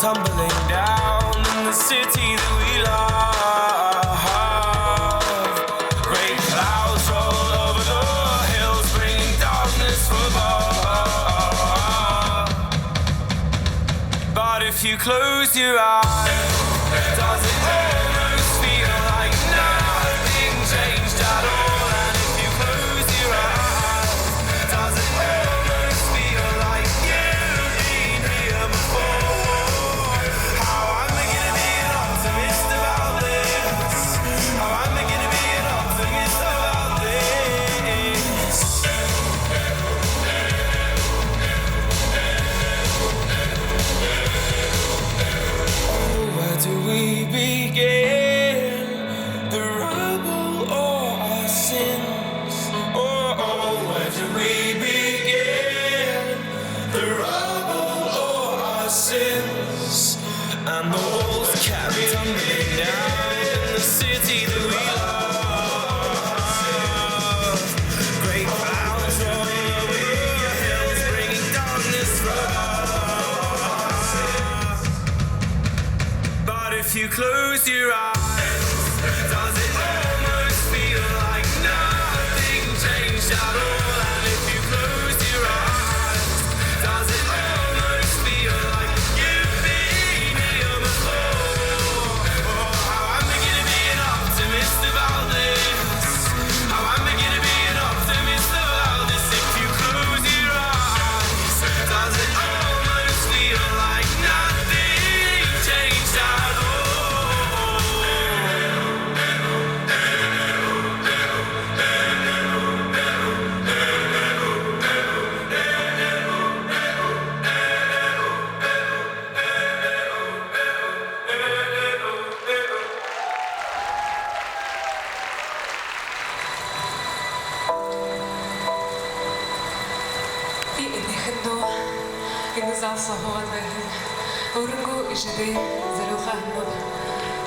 tumbling down in the city that we love. Great clouds roll over the hills, bringing darkness from above. But if you close your eyes, does it almost feel like nothing changed at all? And if you close your eyes, does it almost feel like you've been here before? How am I gonna be an optimist about this? How am I gonna be an optimist about this? Oh, where do we begin? The rubble or our sins? Oh, where do we begin? The rubble or our sins? And the walls kept tumbling down in the city that we love. Great clouds roll over the hills, bringing darkness from above. But if you close your eyes, does it almost feel like nothing changed at all? And if you close your eyes, does it almost feel like you've been here before? Oh, how am I gonna be an optimist about this? How am I gonna be an optimist about this? If you close your eyes, does it almost feel like nothing changed at all?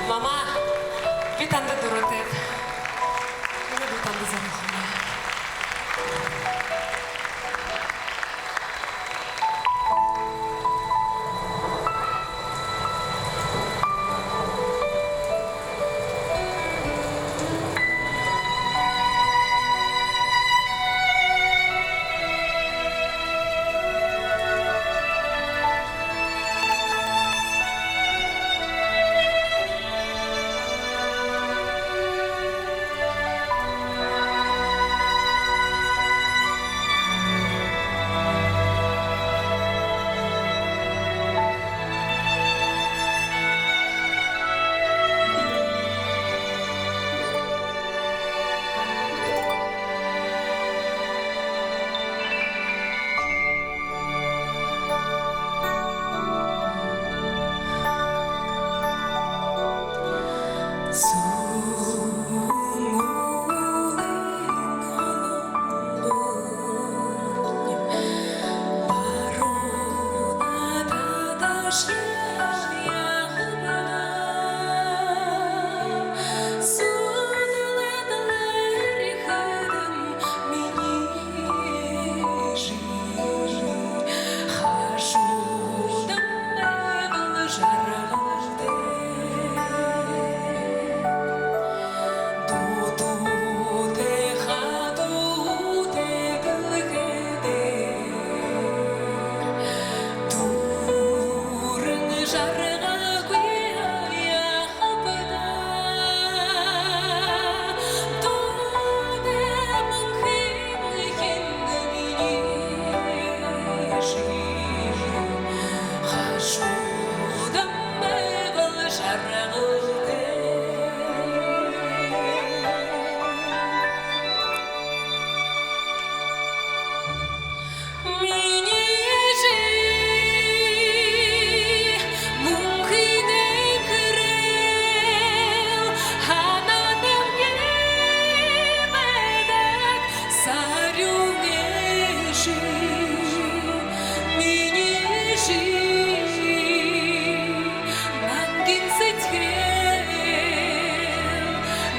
Мама, вітанды дуротек. Не вітанды зарухана.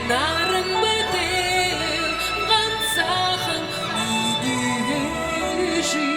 нарың бітер ғансағын үйне жи.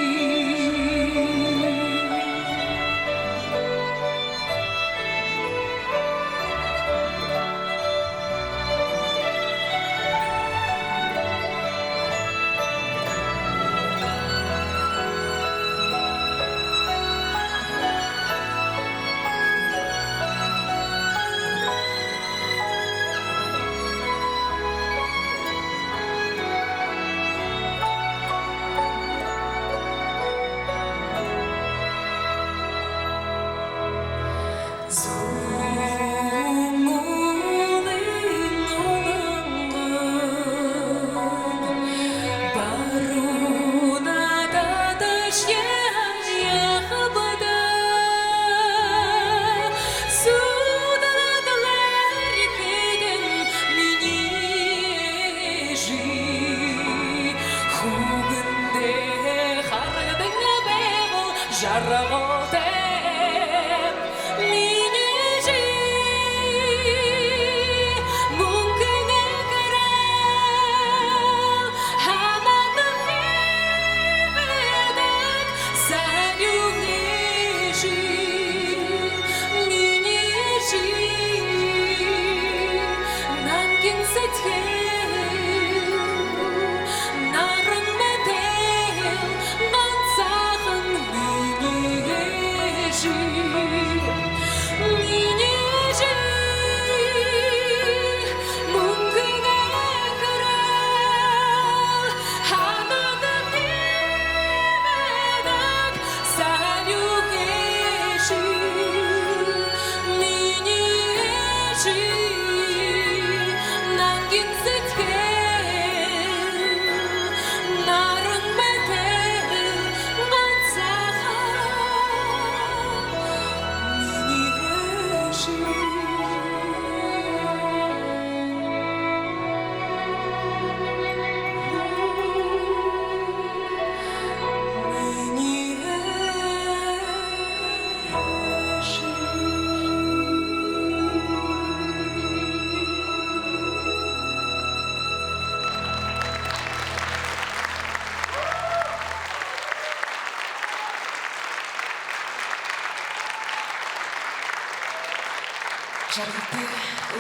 Жаргати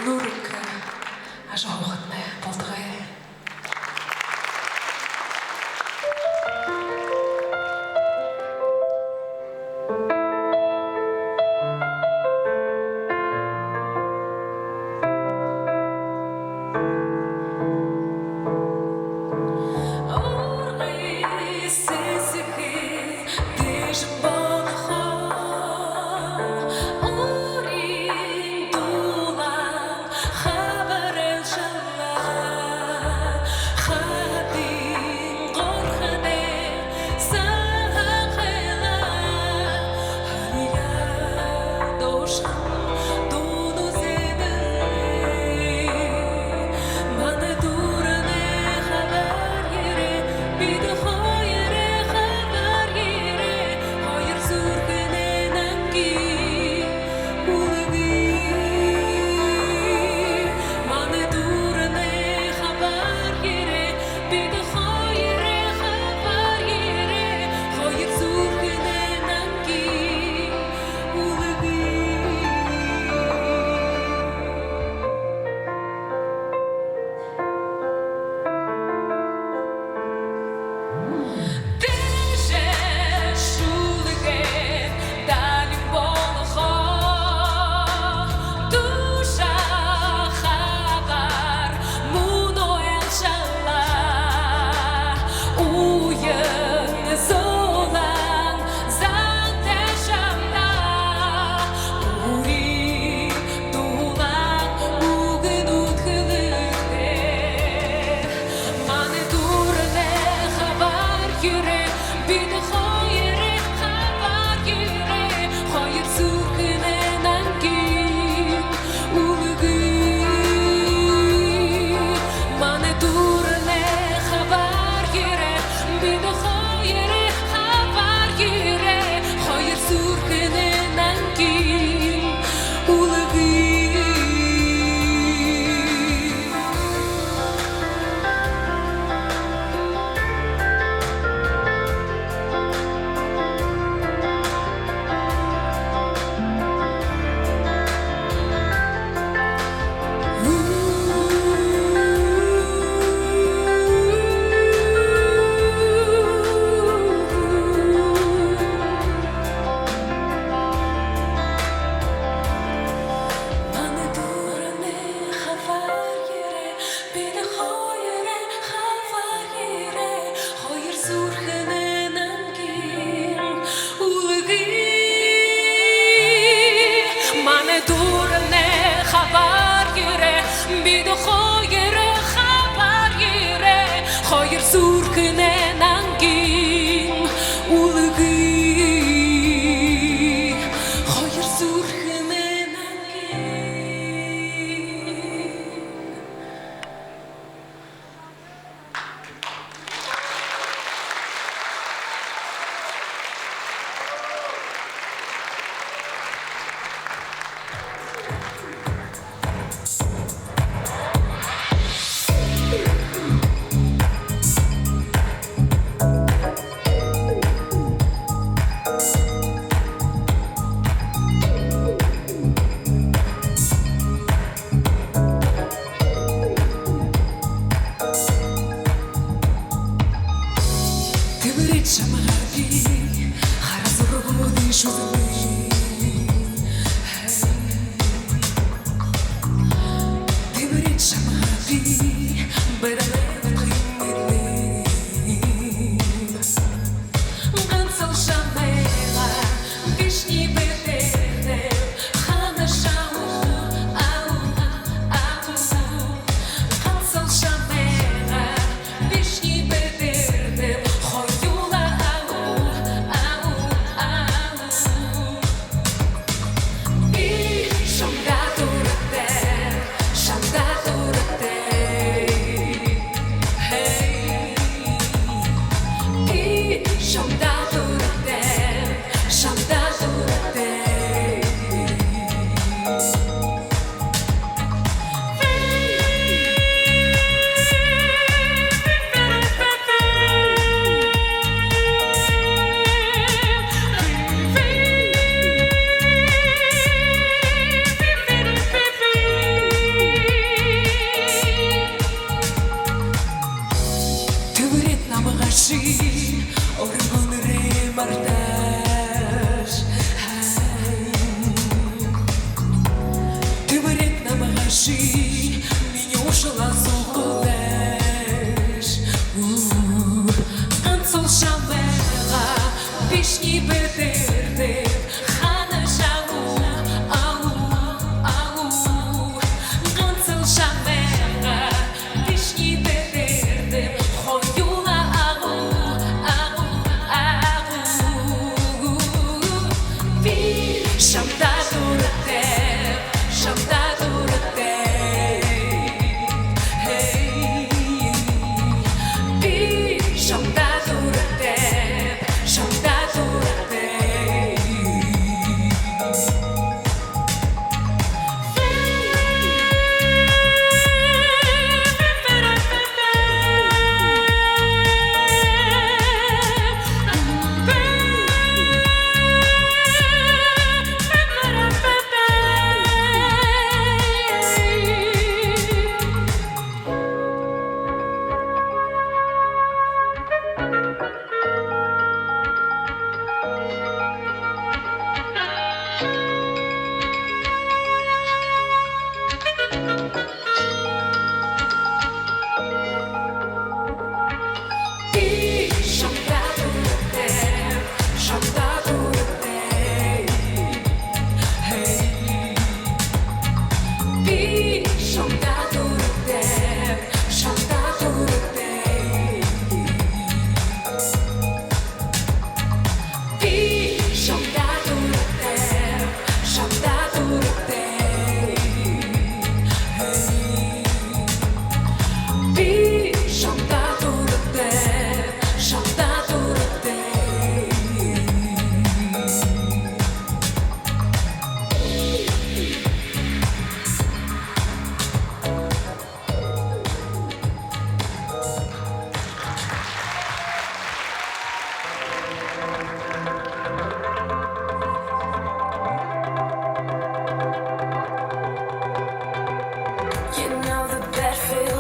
лурика, аж гоготне полтгає.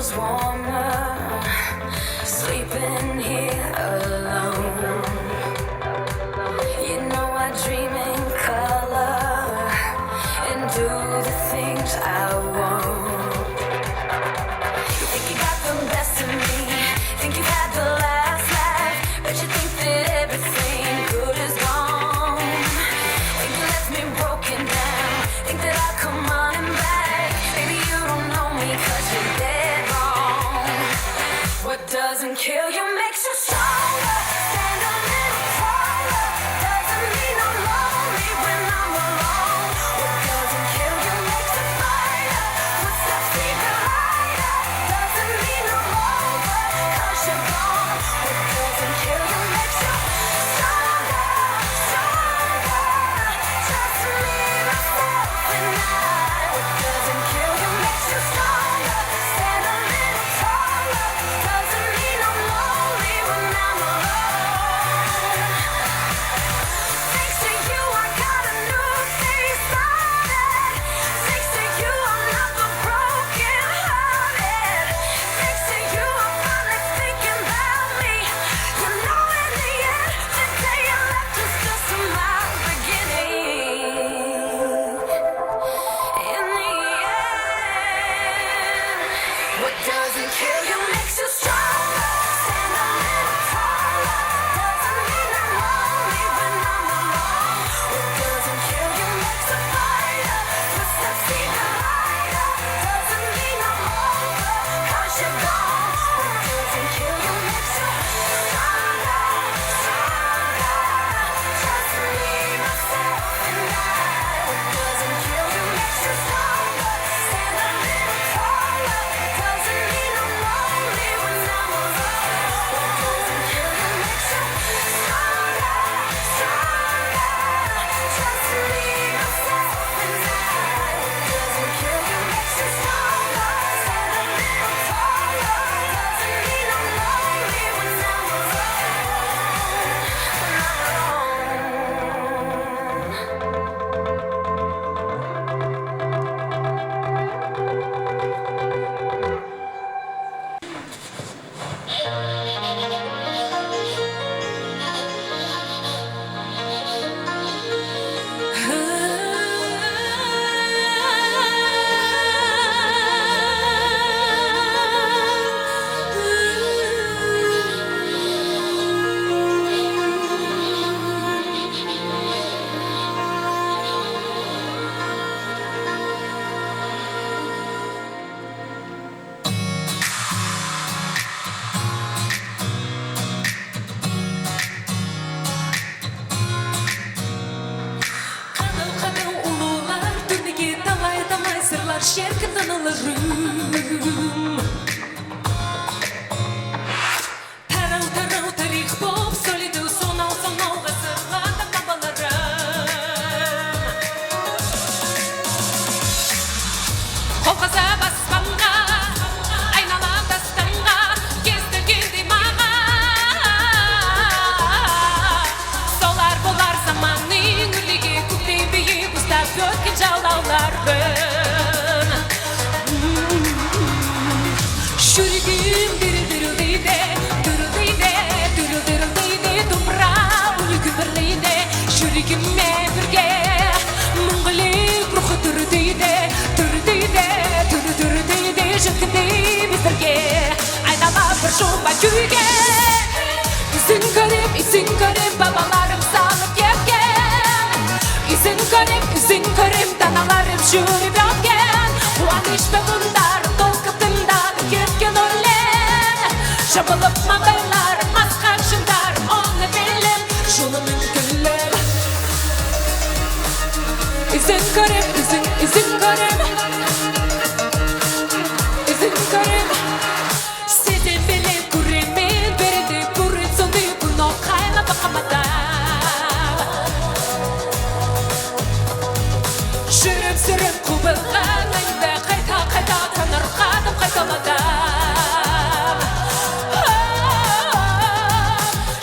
feels warmer sleeping here alone. You know I dream in color and do the things I want. You think you got the best of me, think you've had the last laugh, but you think that everything good is gone. Think you left me broken down, think that I'll come running back. Maybe you don't know me 'cause you're dead wrong. What doesn't kill you makes you stronger. Stand a little taller. Doesn't mean I'm lonely when I'm alone. What doesn't kill you makes a fighter. Footsteps even lighter. Doesn't mean I'm over 'cause you're gone. What doesn't kill you makes you stronger, stronger. Just me, myself, and I. What doesn't kill you makes you stronger. Stand a little taller. Doesn't mean I'm lonely when I'm alone. Thanks to you, I got a new day started. Thanks to you, I'm not the broken hearted. Thanks to you, I'm finally thinking about me. You know, in the end, the day you left was just my beginning. In the end, what doesn't kill you makes you stronger. Stand a little taller. Doesn't mean I'm lonely when I'm alone. What doesn't kill you makes a fighter. Footsteps even lighter. Doesn't mean I'm over 'cause you're gone. What doesn't kill you makes you stronger, stronger. Just me, myself, and I. What doesn't kill you makes you stronger. Stand a little taller. Doesn't mean I'm lonely when I'm alone. What doesn't kill you makes you stronger, stronger. Just me, myself, and I. What doesn't kill you makes you stronger. Stand a little taller. Doesn't mean I'm lonely when I'm alone. Kadın ulular dünyayı talay talay sırlar şerkinden alırım. Tarau tarau tarih bop solidu sonal sonal gısırlarda babalarım. Kolkasa basmamga, aynalar dastanga, gezdirgindi mağa. Solar bolar zamanın üligi, kutli büyük ustap götken çalaularım. Şürgüm dürüldürüldeydi, dürüldeydi, dürüldürüldeydi, toprağı uyu kübürleydi. Şürgümme birge, munglik ruhu dürüldeydi, dürüldeydi, dürüldürüldeydi, jıkkıdi biz birge. Aynalar bir şumba kүйge, izin görüp babalarım sağlık yepken. İzin görüp danalarım jürip yapken. Kuvaniş ve bunlar dolkıtından ketken ölen. Şabılıp mağaylar, maskar şındar, onu bilim, şunu mümkünler. İzin görüp, izin görüp, izin görüp. Sizin bilip kuremin, berede kurin sonu bunu kayla bakamadan. Sürüp kubılgan, ayda kayta tanır kadım kaytaladan.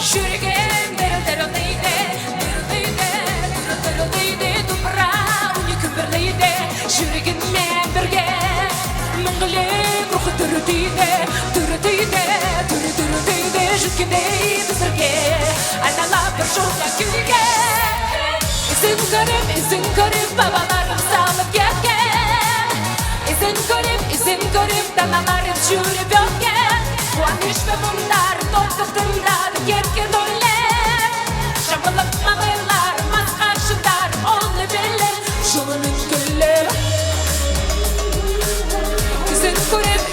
Şürgen derildeydi, dürüldeydi, toprağı uyu kübürleydi. Şürgen Jusqu'à des Ana la persona güge İzin garip babalarım sağlık yerken İzin garip danalarım şurip yokken Kuaniş ve bunlar dostlukunda yerken öyle Şabalık mağırlar maskaşılar onlu belli Şunun gülle İzin garip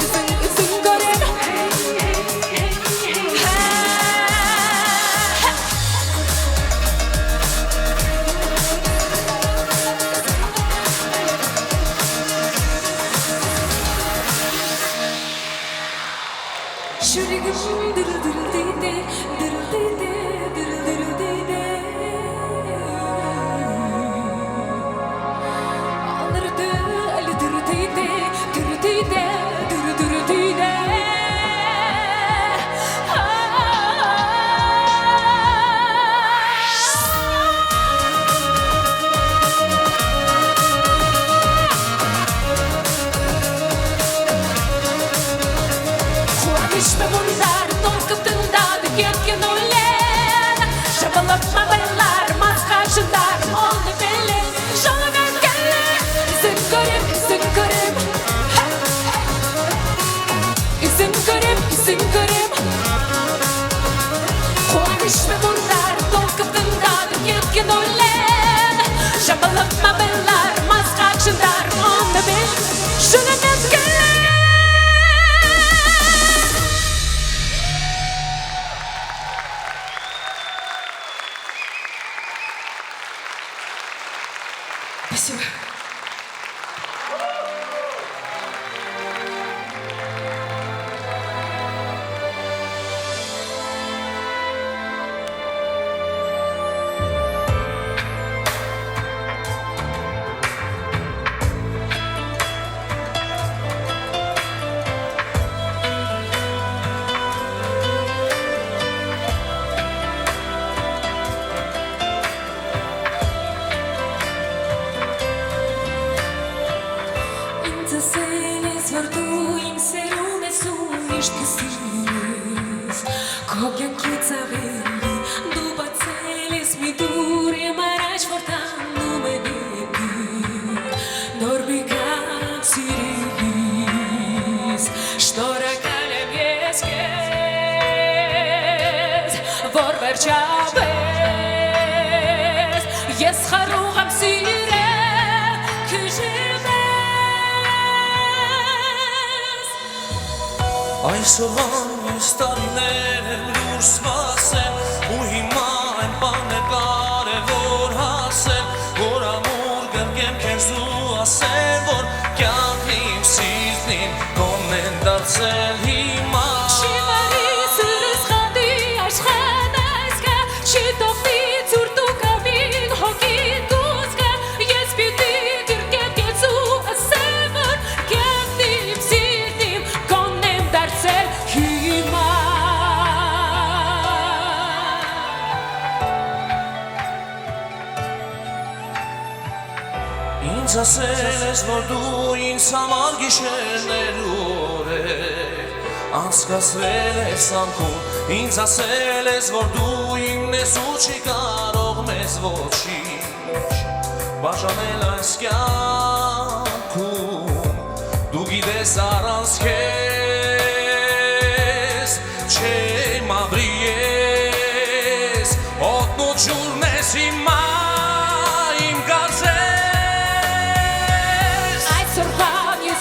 İşte bunlar dostlukunda yerken öyle Şabalık mağırlar maskaşılar onlu belli Şunu gölgeli İzin garip İzin garip Kuaniş ve bunlar dostlukunda yerken öyle Şabalık mağırlar maskaşılar onlu belli Şunu gölgeli Спасибо. Ես խարող եմ սիրել քժիմես Այսօրվան ես տարիներ եմ լուր սպասել ու հիմա այն բան է կարևոր հասել որ ամուր գրկեմ քեզ ու ասել որ կյանքն իմ սիրտն իմ կողմն են դարձել հիմա Ինձ ասել ես, որ դու ինձ համար գիշերներ ու օրեր անցկացրել ես անկում Ինձ ասել ես, որ դու իմն ես ու չի կարող մեզ ոչինչ բաժանել այս կյանքում Դու գիտես առանց քեզ չեմ ապրի ես օդն ու ջուրն ես հիմա իմ գազել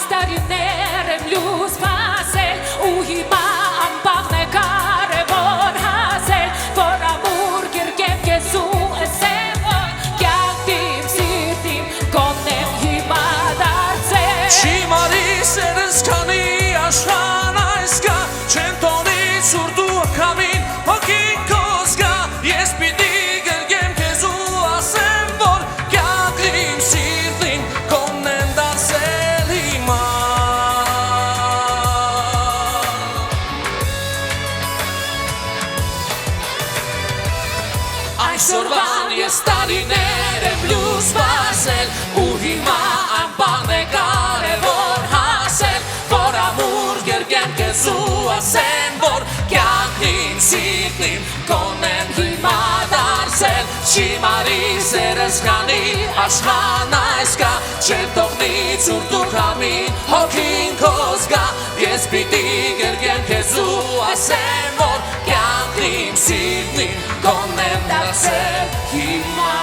Տարիներ եմ լուզ վասել ու հիմա ամբաղն է կարևոր հասել որ ամուր գրկեմ կեզ ու ասեմ որ կյանքիմ սիրտիմ կողմն եմ հիմա դարձել Չի մարի սերս քանի աշխան այս կա չեն տոնի սուրդ ու ակամին հոգին կոզ կա ես պիտի գրկեմ կեզ ու ասեմ որ կյանքիմ սիրտիմ կողմն եմ դարձել Այսօրվան ես տարիներ եմ լուզ վասել ու հիմա ամբաղն է կարևոր հասել որ ամուր գեր գերգեմ քեզ ու ասեմ, որ կյանքին սիրտին կոնեմ հիմա դարձել, չի մարի սերս քանի աշխան այս կա, չեմ թողնի ցուրտ ու քամին հոգին քո զգա, ես պիտի գերգեմ քեզ ու ասեմ, որ կյանքին սիրտին կոնեմ դարձել հիմա.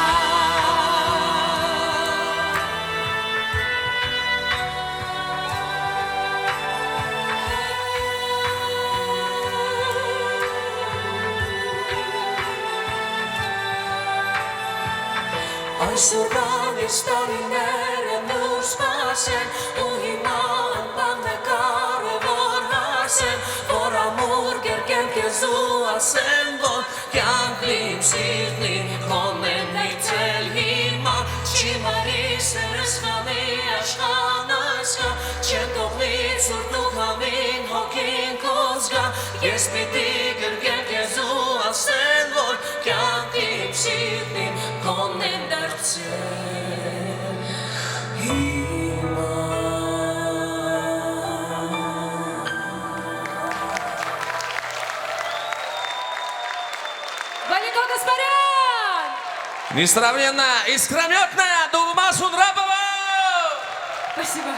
Այսօրվան ես տարիները նոր սպասեն ու հիմա անպաղն է կարևոր հասեն, որ ամուր գերգեմ քեզ ու ասեմ, որ կյանքին սիրտին կոնեմ նիցել հիմա, չի մարի սերս քանի աշխան այս կա, չեմ թողնի ցուրտ ու քամին հոգին քո զգա, ես պիտի գերգեմ քեզ ու ասեմ, որ կյանքին սիրտին կոնեմ դարձել հիմա. Валентин Гаспарян! Несравненно искрометная Дулма Сунрапова! Спасибо.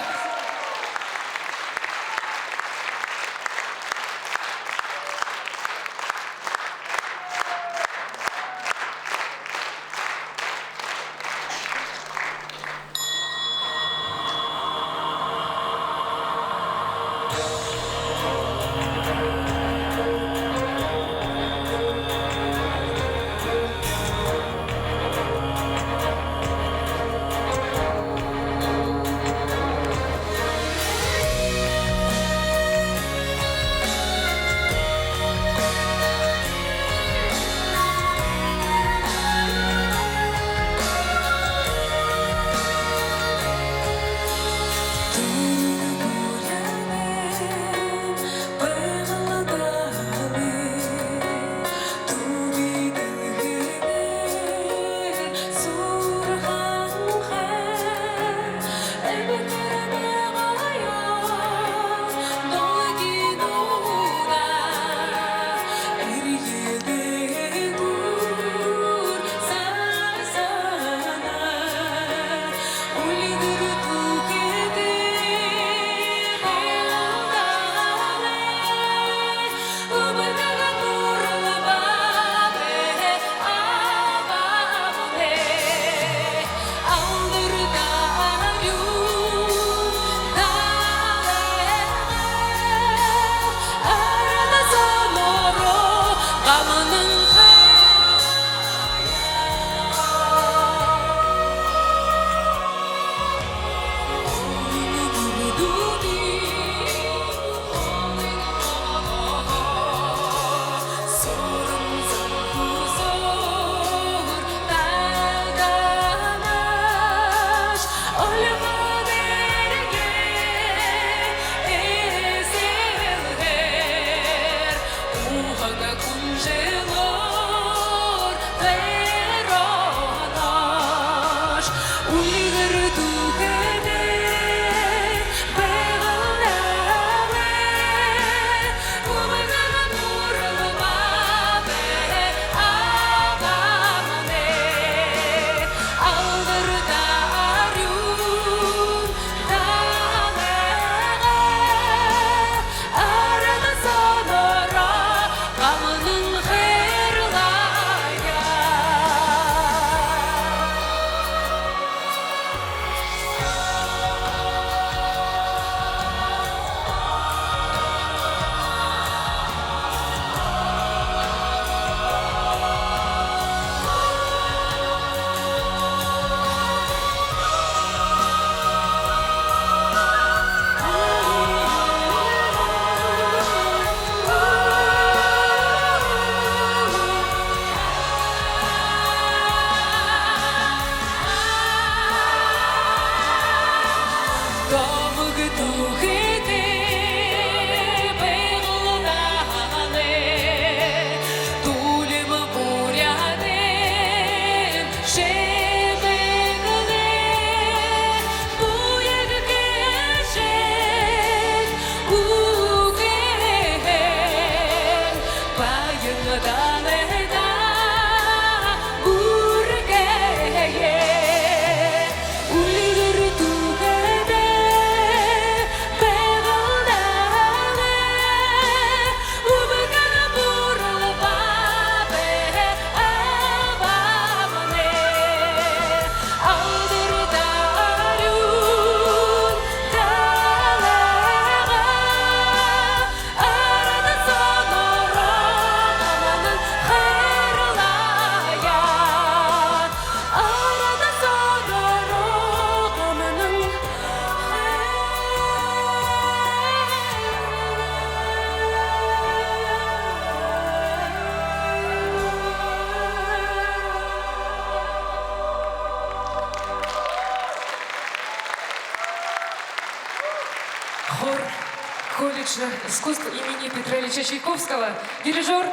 колледжа искусств имени Петра Ильича Чайковского дирижер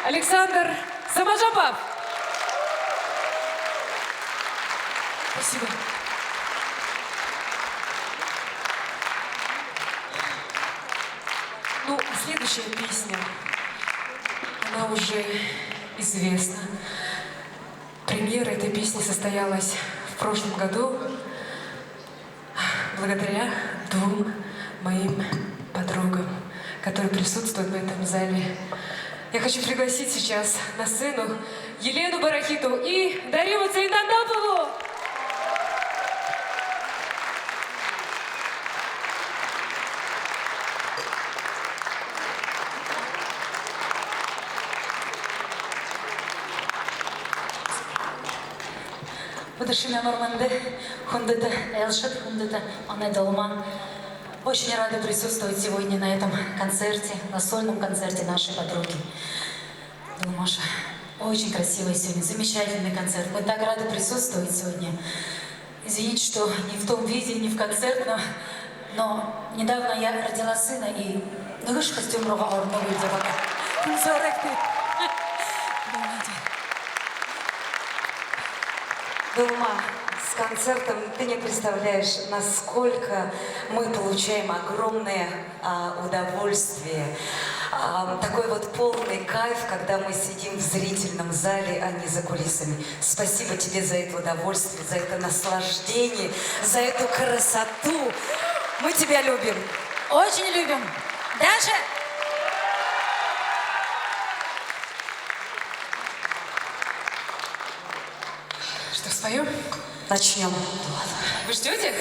Александр Самажапов. Спасибо. Ну, а следующая песня, она уже известна. Премьера этой песни состоялась в прошлом году благодаря двум моим подругам, которые присутствуют в этом зале. Я хочу пригласить сейчас на сцену Елену Барахиту и Дариму Цейнандапову. Баташина Норманде, Хундета Элшет, Хундета Анедолма. Очень рада присутствовать сегодня на этом концерте, на сольном концерте нашей подруги. Маша, очень красивый сегодня, замечательный концерт. Мы так рады присутствовать сегодня. Извините, что не в том виде, не в концертном, но недавно я родила сына, и наш костюм новый девок. Долма, с концертом ты не представляешь, насколько мы получаем огромное удовольствие. Такой вот полный кайф, когда мы сидим в зрительном зале, а не за кулисами. Спасибо тебе за это удовольствие, за это наслаждение, за эту красоту. Мы тебя любим. Очень любим. Даша! Что, споем? Начнем. Вы ждете?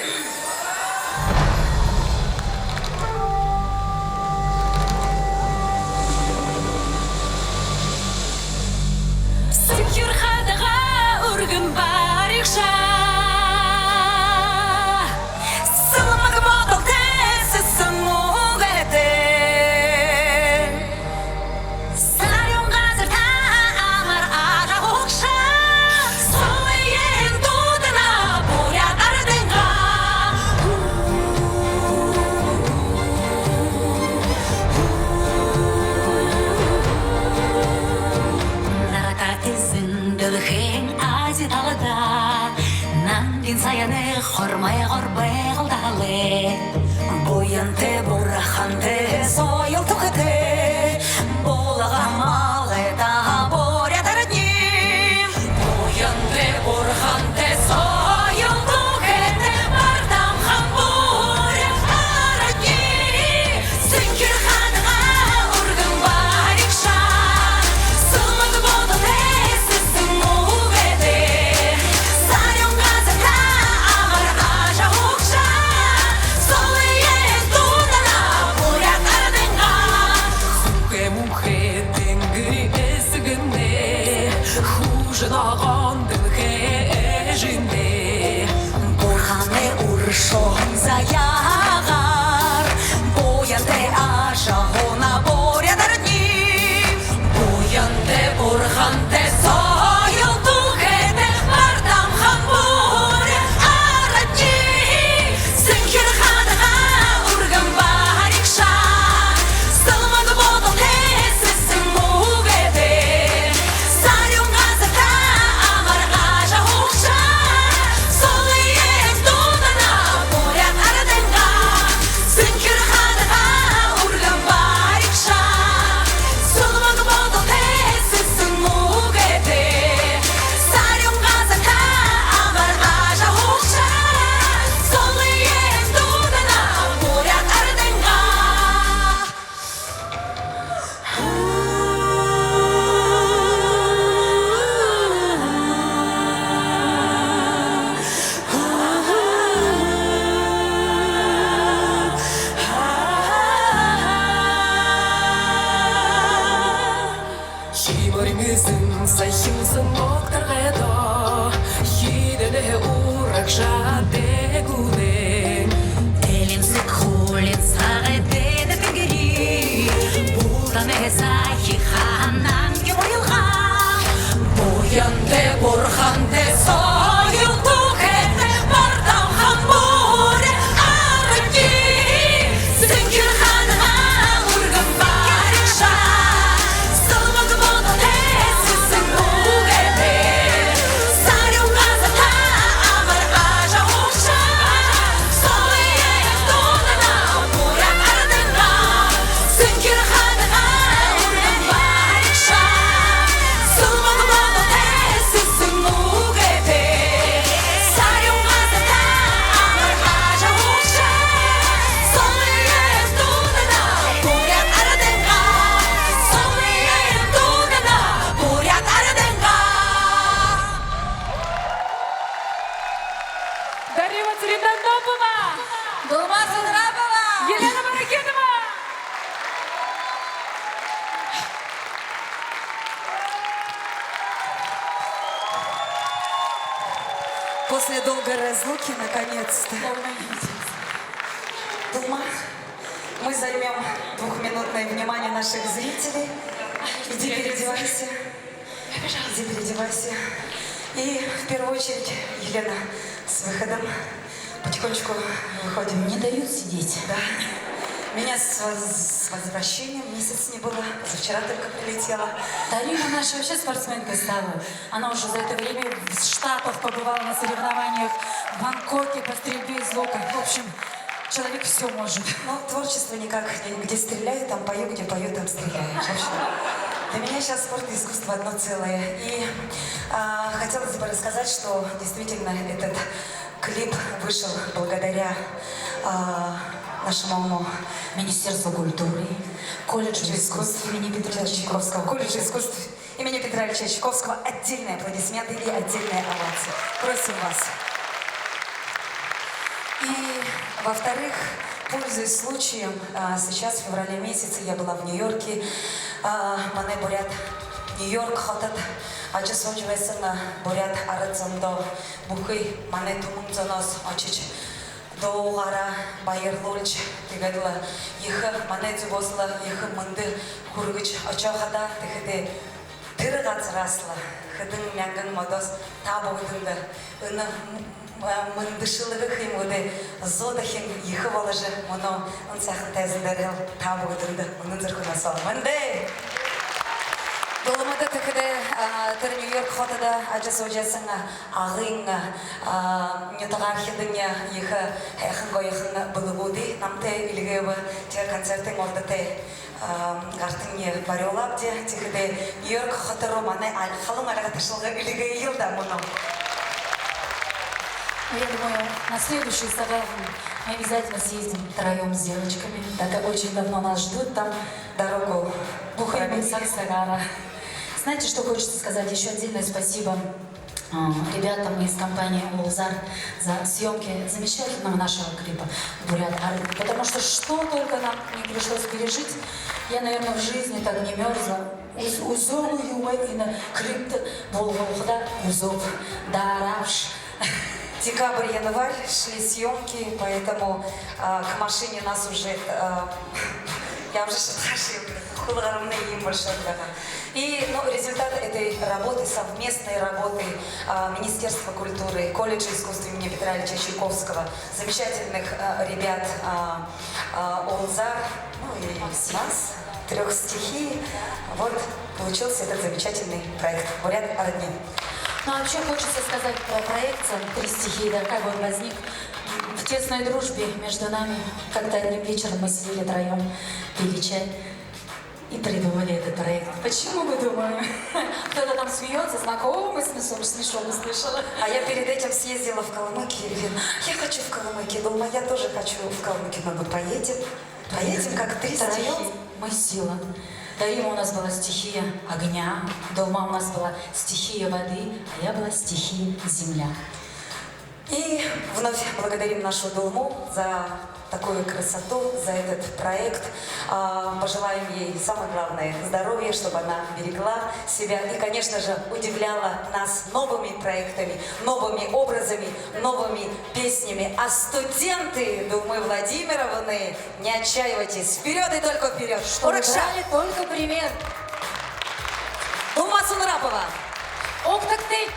Хормай горбай алдале, боянте бураханте сойл тухете, болага малета боря дарни, боянте бураханте сойл тухете, бардам хамборя дарни, синкер ханга урган барикша, сумад бодале сисмугете, сарем газета. Бурханы заягар, боянте ашагона боря дарни, боянте бурханте сойл тухете, бардам хамборя арадни, синкер хадага урган барикша, салмад бодале сисмугете, сарюм газета амар ажа хукша. Sayımsın oktargada, yidene urak jade guden. Elimsi kulin sağede de pengeri, buradan esahi hanan yumurilga. Boyante borhante soyul tukete, bardam hambure araki. Zinkir hanıma После долгой разлуки, наконец-то. Дума, мы займем двухминутное внимание наших зрителей. Иди переодевайся. Иди переодевайся. И в первую очередь, Елена, с выходом. Потихонечку выходим. Не дают сидеть. Да. Меня с возвращением, месяц не было, позавчера только прилетела. Дарина наша вообще спортсменкой стала. Она уже за это время в Штатах побывала на соревнованиях в Бангкоке по стрельбе из лука. В общем, человек все может. Ну, творчество никак, где стреляю, там пою, где пою, там стреляю. В общем, для меня сейчас спорт и искусство одно целое. И хотелось бы рассказать, что действительно этот клип вышел благодаря нашему Министерство культуры, колледж искусств имени Петра Чайковского. Колледж искусств имени Петра Ильича Чайковского. Отдельные аплодисменты и отдельные овации. Просим вас. И, во-вторых, пользуясь случаем, сейчас, в феврале месяце, я была в Нью-Йорке. Мане бурят Нью-Йорк хотят. Ача сочувственно бурят арацандо бухой мане тумунцанос очич. Доугара байырлуулч тегадла ихы мане зубосла ихы мынды хургыч очохада тегеде тыргацрасла хыдын мянгын модос табугдынды ыны мындышылыгы химуды зодахин ихы болажы моно унсахын тезіндерел табугдынды мынын зыркынасал мынды Долмада тегеде тер Нью-Йорк хотада ажас ожасына ағың нютагархидыня ихы хэхэн гойхын былыбуды намте илгева те концертын ордате гартынье бариолабде тегеде Нью-Йорк хотаро мане халым арага ташылга илге йылда муно. Я думаю, на следующий сагар мы обязательно съездим втроем с девочками. Так как очень давно нас ждут там Дорогу Бухайбин Сагара. Знаете, что хочется сказать? Еще отдельное спасибо ребятам из компании «Улзар» за съемки замечательного нашего клипа «Бурят Арден». Потому что только нам не пришлось пережить, я, наверное, в жизни так не мерзла. Узол ювайна клипта волгоухда узов даравш. Декабрь, январь шли съемки, поэтому к машине нас уже... Я уже И результат этой работы, совместной работы Министерства культуры, колледжа искусств имени Петра Ильича Чайковского, замечательных ребят Олзар, ну и нас, 3 стихий, вот получился этот замечательный проект «Бурят Арден». Ну а вообще хочется сказать про проект «Три стихии», да, как он возник в тесной дружбе между нами. Когда одним вечером мы сидели втроем, пили чай и придумали этот проект. Почему мы думаем? Кто-то там смеется, знакомый смешок услышала. А я перед этим съездила в Калмыкию и говорю, я хочу в Калмыкию. Думаю, я тоже хочу в Калмыкию. Мы поедем. Поедем как 3 стихии. Мы сила. Дарима у нас была стихия огня, Долма у нас была стихия воды, а я была стихия земля. И вновь благодарим нашу Долму за такую красоту, за этот проект. Пожелаем ей, самое главное, здоровья, чтобы она берегла себя и, конечно же, удивляла нас новыми проектами, новыми образами, новыми песнями. А студенты Думы Владимировны, не отчаивайтесь, вперед и только вперед. Брали только пример. Дума Сунрапова. Ох, так ты!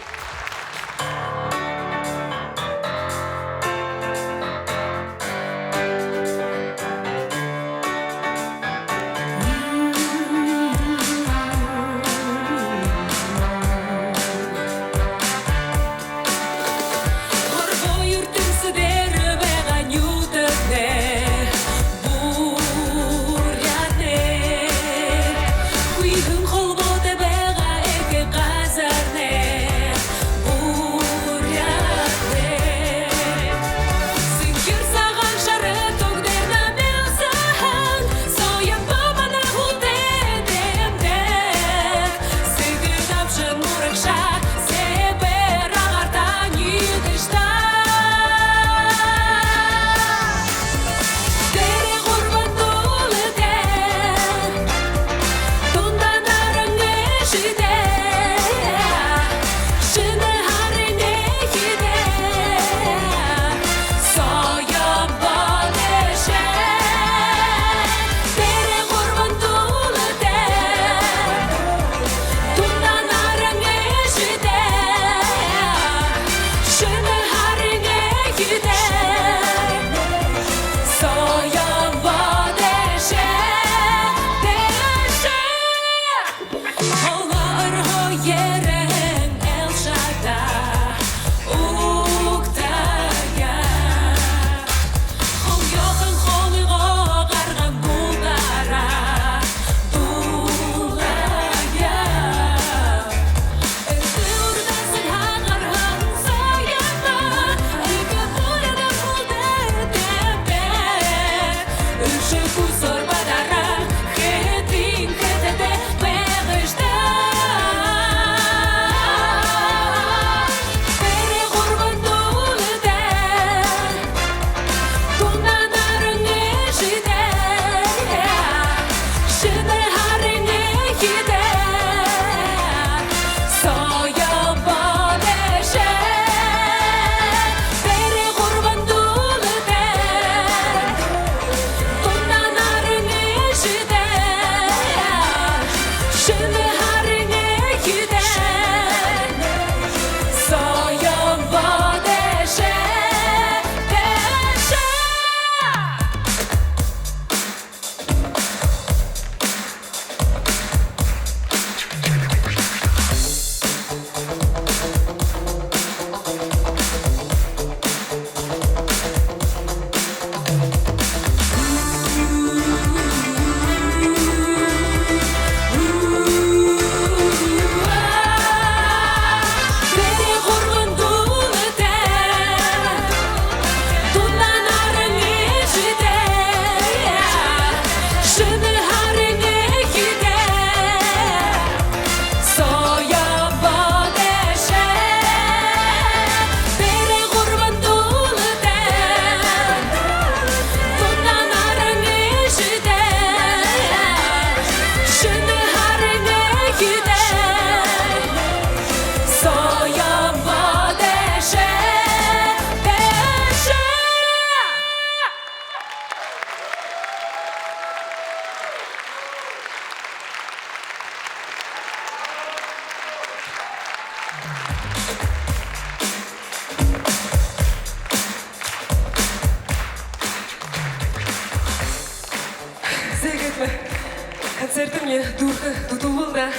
концертімне дурхы тұтылылда.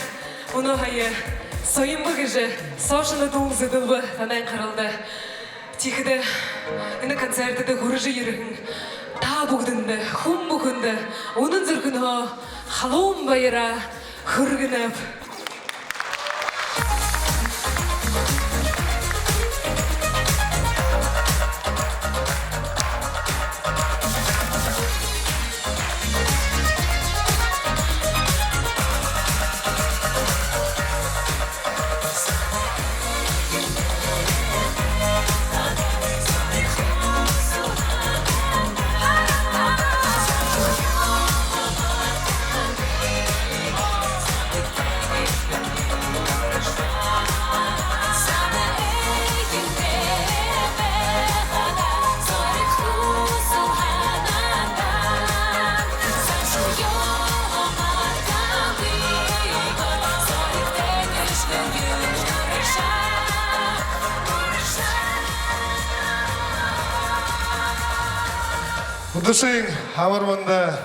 Оны ғайы сойын бұғыжы, сошыны тұлғызы дылбы танайын қаралды. Тихіді, үні концертіді ғұрыжы ерігін. Та бұғдынды, хұм бұғынды, оның зүргіні халуым байыра хүргініп. Душың амарманда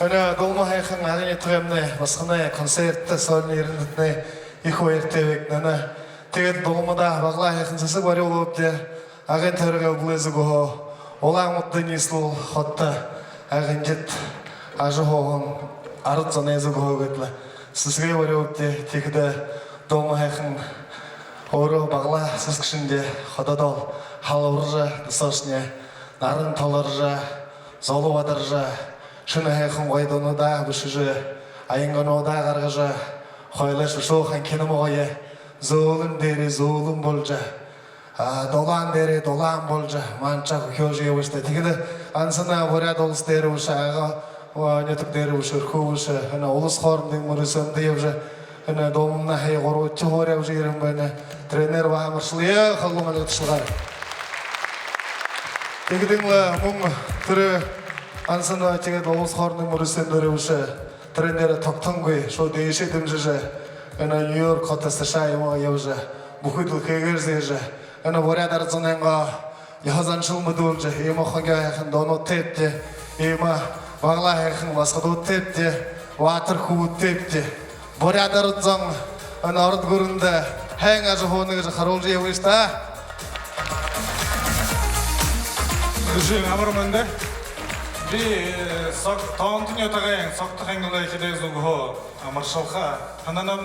өне долма хайқын ағын етуемне басқына концертті сөлін еріндітіне екі ойыртебек нәні тегет долмада бағла хайқын сысы бари олып де ағын төріге бұлезі ғо олаң мұтты несіл хотты ағын жет ажы хоғын арыт зонезі ғо өтілі сысыге бари олып де тегеді долма хайқын оры бағла сыз кішінде ходадол халыржы дысошне нарын толыржы Золу адыржы, шыны хайқын қойдыны да бүшіжі, айынғыны да қарғыжы, қойлы шушуған кенім қойы, золым дері золым болжы, долан дері долан болжы, манчақ көжі өшті. Тегеді ансына боряд олыс дері өші, аға нетік дері өші, үркі өші, олыс қорындың мұрысымды епжі, домымна хай қору өтчі қоря өші ерім бәні, тренер бағамыршылы, қалуңын өтшілғар. Тегедіңлі мұң түрі ансына тегед олыс қорының мұрысендері үші тренері тоқтың көй, шо дейші дімжі Нью-Йорк қатысты шайымға еужі, бұқыдыл кегерзежі, боряд арзынайынға яғазаншыл мұды өлжі, ема қонға яқын доны тепте, ема бағла яқын басқыды тепте, ватыр құбы тепте, боряд арзын арыд көрінді, әң ажы қоныгы қаролжы еуішті. Düşün amırmında bir tağıntın yatağın sakta hengilay kidez uğu amarşalха hananam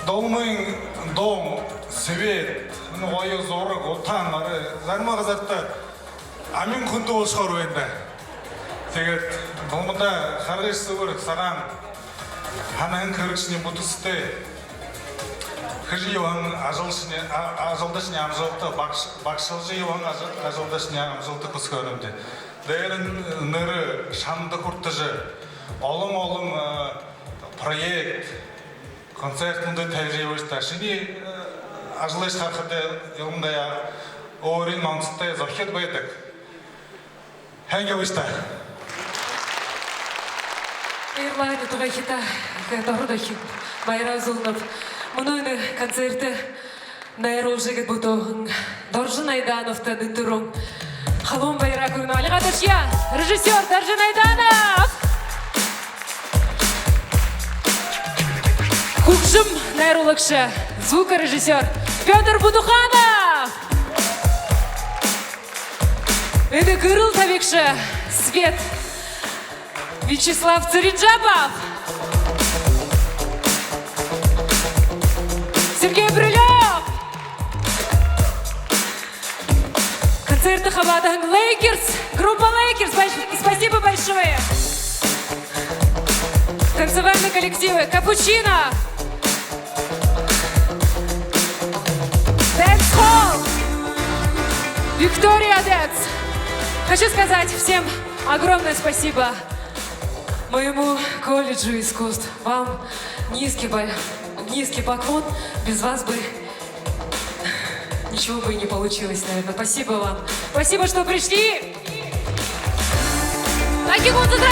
dolmayın dom свет oyı zorluk otan arı zarma gazartta amin kundu olşar oyunda teget dolmada kardeşsi var sagan hanın kırıkşını butuste Хыжи юан ажылдашыны амжылты, бақшылжы юан ажылдашыны амжылты күскөрімді. Дәрін нұры шанды күрттіжі, олым проект, концертінде тәжірибе өшті. Шыны ажылдаш қақыды елімдая орын маңсытты зохет бәйдік. Хәңге өшті? Ирлайды тұға хита, дұрыдахи, байра зұлнып. Мұнойны концерті найрол жігіт бұтоғын Доржын Айдановты дұндырым Халуым байра көріну Алиға Дашьян, режиссер Доржын Айданов Хукшым найролықшы звукорежиссер Петр Будуханов Өді Кырыл табекші Свет Вячеслав Цариджапов Сергей Брилев! Концерты Хабадан Лейкерс, группа Лейкерс, спасибо большое! Танцевальные коллективы Капучино, Dance Hall, Виктория Дэнс. Хочу сказать всем огромное спасибо моему колледжу искусств, вам низкий поклон, без вас бы ничего бы и не получилось, наверное. Спасибо вам. Спасибо, что пришли. Таких вот утра,